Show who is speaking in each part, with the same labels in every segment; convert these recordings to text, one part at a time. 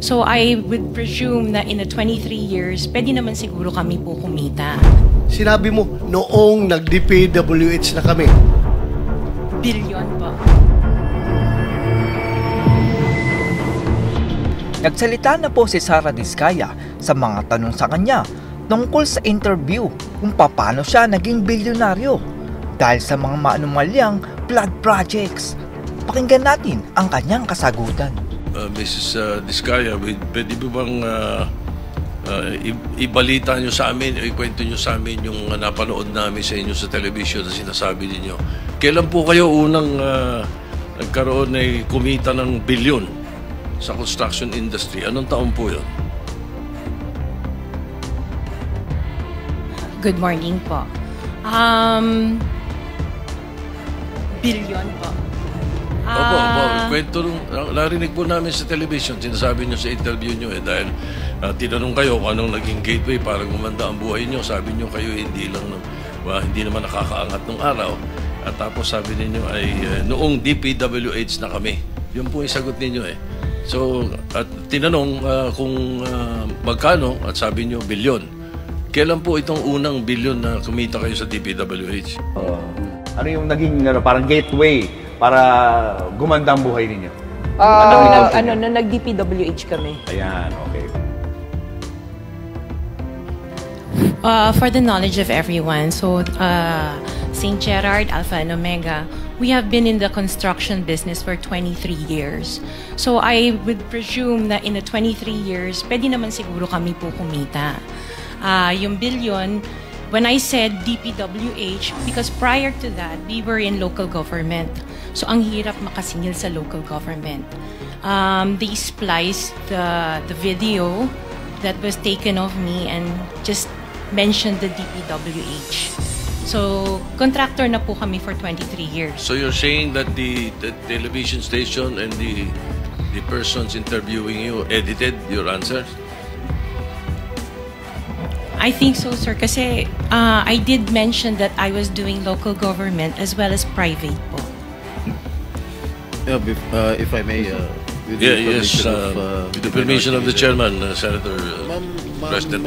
Speaker 1: So I would presume na in the 23 years, pwede naman siguro kami po kumita.
Speaker 2: Sinabi mo, noong nag-DPWH na kami.
Speaker 1: Bilyon po.
Speaker 3: Nagsalita na po si Sara Diskaya sa mga tanong sa kanya tungkol sa interview kung paano siya naging bilyonaryo dahil sa mga maanumalyang flood projects. Pakinggan natin ang kanyang kasagutan.
Speaker 4: Mrs. Diskaya, pwede ba bang ibalita nyo sa amin, ikwento nyo sa amin yung napanood namin sa inyo sa television na sinasabi ninyo? Kailan po kayo unang nagkaroon ay kumita ng bilyon sa construction industry? Anong taon po yun?
Speaker 1: Good morning po. Bilyon po.
Speaker 4: Opo, kwento nung narinig po namin sa television, sinasabi nyo sa interview nyo dahil tinanong kayo kung anong naging gateway para gumanda ang buhay nyo. Sabi nyo kayo hindi naman nakakaangat nung araw. At tapos sabi ninyo ay noong DPWH na kami. Yun po yung sagot ninyo So, at tinanong kung magkano at sabi nyo bilyon. Kailan po itong unang bilyon na kumita kayo sa DPWH?
Speaker 5: Ano yung naging parang gateway para gumanda ang buhay ninyo?
Speaker 6: Nung nag-DPWH kami.
Speaker 5: Ayan, okay.
Speaker 1: For the knowledge of everyone, so St. Gerard, Alpha and Omega, we have been in the construction business for 23 years. So I would presume that in the 23 years, pwede naman siguro kami po kumita. Yung billion, when I said DPWH, because prior to that, we were in local government. So ang hirap makasingil sa local government. They spliced the video that was taken of me and just mentioned the DPWH. So, contractor na po kami for 23 years.
Speaker 4: So you're saying that the television station and the persons interviewing you edited your answers?
Speaker 1: I think so, sir, kasi I did mention that I was doing local government as well as private po.
Speaker 7: Yeah, if I may, with the
Speaker 4: permission of the chairman, Senator President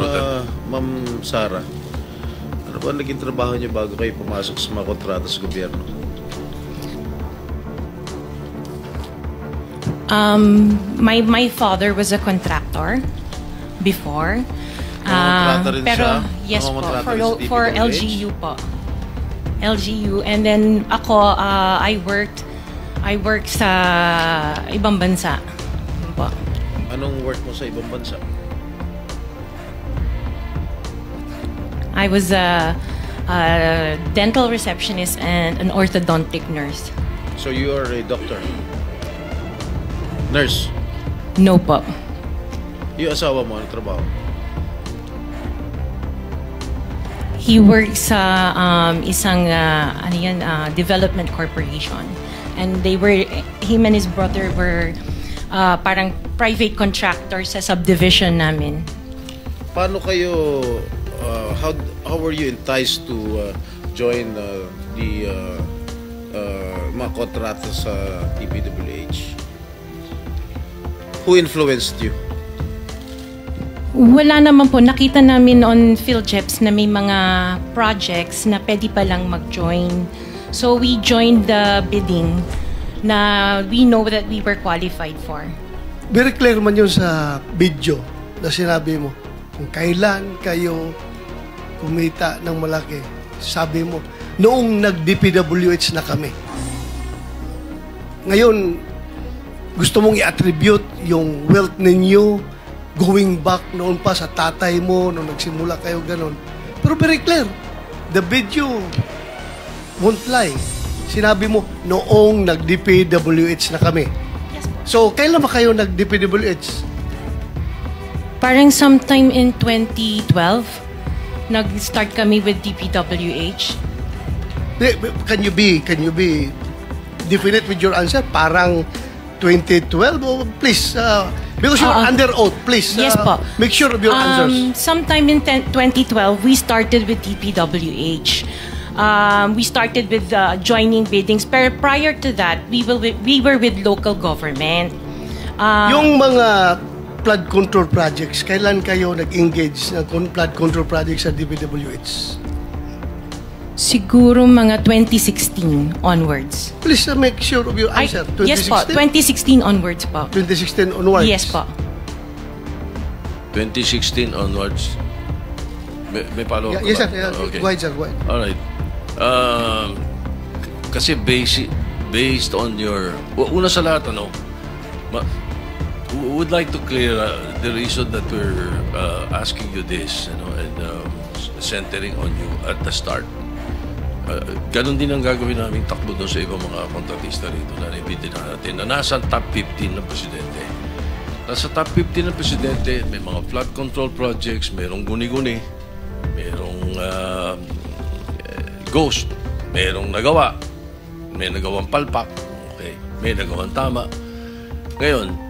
Speaker 7: Ma'am Sara, ano ba naging trabaho niyo bago kayo pumasok sa mga kontrata sa gobyerno?
Speaker 1: My father was a contractor before.
Speaker 7: Kontrata rin
Speaker 1: pero
Speaker 7: siya?
Speaker 1: yes po, for
Speaker 7: DPWH?
Speaker 1: LGU po. LGU, and then ako I worked sa ibang bansa. Yun po.
Speaker 7: Anong work mo sa ibang bansa?
Speaker 1: I was a dental receptionist and an orthodontic nurse.
Speaker 7: So you are a doctor? Nurse?
Speaker 1: No po.
Speaker 7: Yung asawa mo, anong trabaho?
Speaker 1: He works sa isang development corporation. And him and his brother were parang private contractors sa subdivision namin.
Speaker 7: Paano kayo, how were you enticed to join the mga kontrata sa DPWH? Who influenced you?
Speaker 1: Wala naman po. Nakita namin on PhilJeps na may mga projects na pwede palang mag-join. So we joined the bidding na we know that we were qualified for.
Speaker 2: Very clear man yun sa video na sinabi mo. Kung kailan kayo kumita ng malaki, sabi mo, noong nag-DPWH na kami. Ngayon, gusto mong i-attribute yung wealth ninyo going back noon pa sa tatay mo, nung nagsimula kayo ganun. Pero very clear, the video won't lie. Sinabi mo, noong nag-DPWH na kami.
Speaker 1: Yes po.
Speaker 2: So, kailan ba kayo nag-DPWH?
Speaker 1: Parang sometime in 2012, nag-start kami with DPWH.
Speaker 2: Can you be definite with your answer? Parang 2012? Oh, please, because you're under oath, please.
Speaker 1: Yes po.
Speaker 2: Make sure of your answers.
Speaker 1: Sometime in 2012, we started with DPWH. We started with joining biddings. Pero prior to that, we were with local government.
Speaker 2: Yung mga flood control projects, kailan kayo nag-engage ng flood control projects sa DPWH?
Speaker 1: Siguro mga 2016 onwards.
Speaker 2: Please make sure of your answer.
Speaker 1: Yes po, 2016 onwards po.
Speaker 2: 2016 onwards?
Speaker 1: Yes po.
Speaker 4: 2016 onwards. May follow-up
Speaker 2: Yes, sir.
Speaker 4: ba? Okay.
Speaker 2: Go ahead, sir. Go ahead.
Speaker 4: Alright. Kasi based on your... Una sa lahat, would like to clear the reason that we're asking you this, and centering on you at the start. Ganon din ang gagawin namin takbo doon sa ibang mga kontratista rito na naibitin natin na nasa top 15 ng presidente. Nasa top 15 ng presidente, may mga flood control projects, mayroong guni-guni, mayroong ghost, mayroong nagawa, may nagawang palpak, okay, may nagawang tama. Ngayon,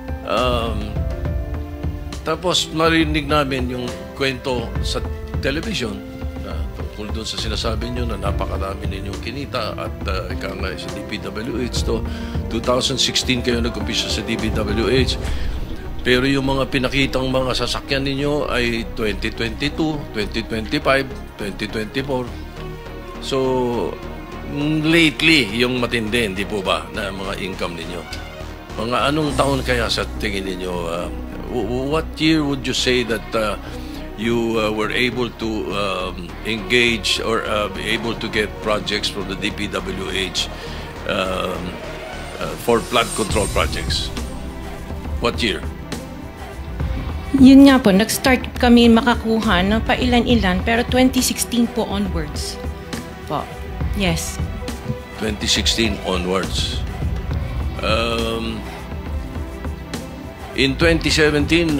Speaker 4: tapos marinig namin yung kwento sa television na tungkol doon sa sinasabi nyo na napakarami ninyong kinita at ika nga sa DPWH to 2016 kayo nag-umpisa sa DPWH. Pero yung mga pinakitang mga sasakyan ninyo ay 2022, 2025, 2024. So, lately, yung matindi, hindi po ba, na mga income ninyo? Mga anong taon kaya sa tingin ninyo? What year would you say that you were able to engage or be able to get projects from the DPWH for flood control projects? What year?
Speaker 1: Yun nga po, nag-start kami makakuha ng pailan-ilan, pero 2016 po onwards po. Yes.
Speaker 4: 2016 onwards. In 2017,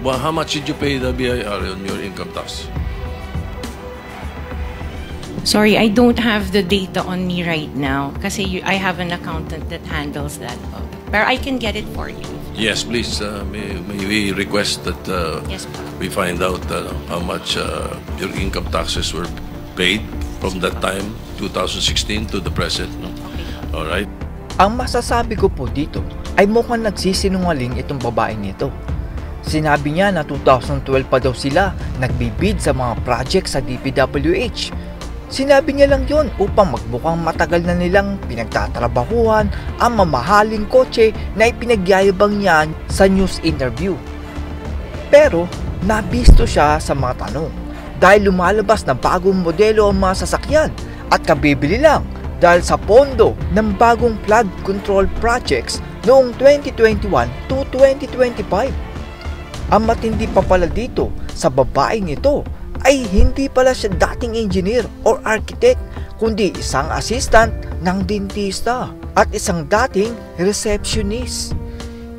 Speaker 4: how much did you pay the BIR on your income tax?
Speaker 1: Sorry, I don't have the data on me right now kasi I have an accountant that handles that po. Pero I can get it for you.
Speaker 4: Yes, please. May we request that
Speaker 1: Yes, po.
Speaker 4: we find out how much your income taxes were paid from that time, 2016 to the present. No?
Speaker 1: Okay.
Speaker 4: All right.
Speaker 3: Ang masasabi ko po dito ay mukhang nagsisinungaling itong babaeng ito. Sinabi niya na 2012 pa daw sila nagbibid sa mga project sa DPWH. Sinabi niya lang yon upang magbukang matagal na nilang pinagtatrabahuhan ang mamahaling kotse na ipinagyayabang niya sa news interview. Pero nabisto siya sa mga tanong dahil lumalabas na bagong modelo ang mga sasakyan at kabibili lang dahil sa pondo ng bagong flood control projects noong 2021 to 2025. Ang matindi pa pala dito sa babaeng ito ay hindi pala siya dating engineer or architect, kundi isang assistant ng dentista at isang dating receptionist.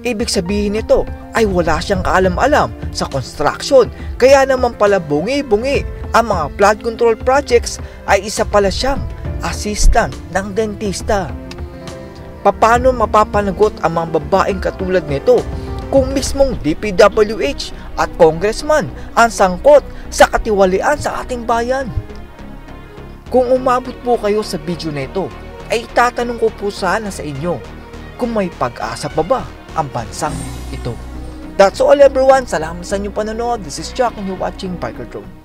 Speaker 3: Ibig sabihin nito ay wala siyang kaalam-alam sa construction, kaya naman pala bungi-bungi ang mga flood control projects ay isa pala siyang assistant ng dentista. Paano mapapanagot ang mga babaeng katulad nito kung mismong DPWH at congressman ang sangkot sa katiwalian sa ating bayan? Kung umabot po kayo sa video na ito, ay itatanong ko po sana sa inyo kung may pag-asa pa ba ang bansang ito. That's all everyone. Salamat sa inyong panonood. This is Chuck and you're watching Biker Drone.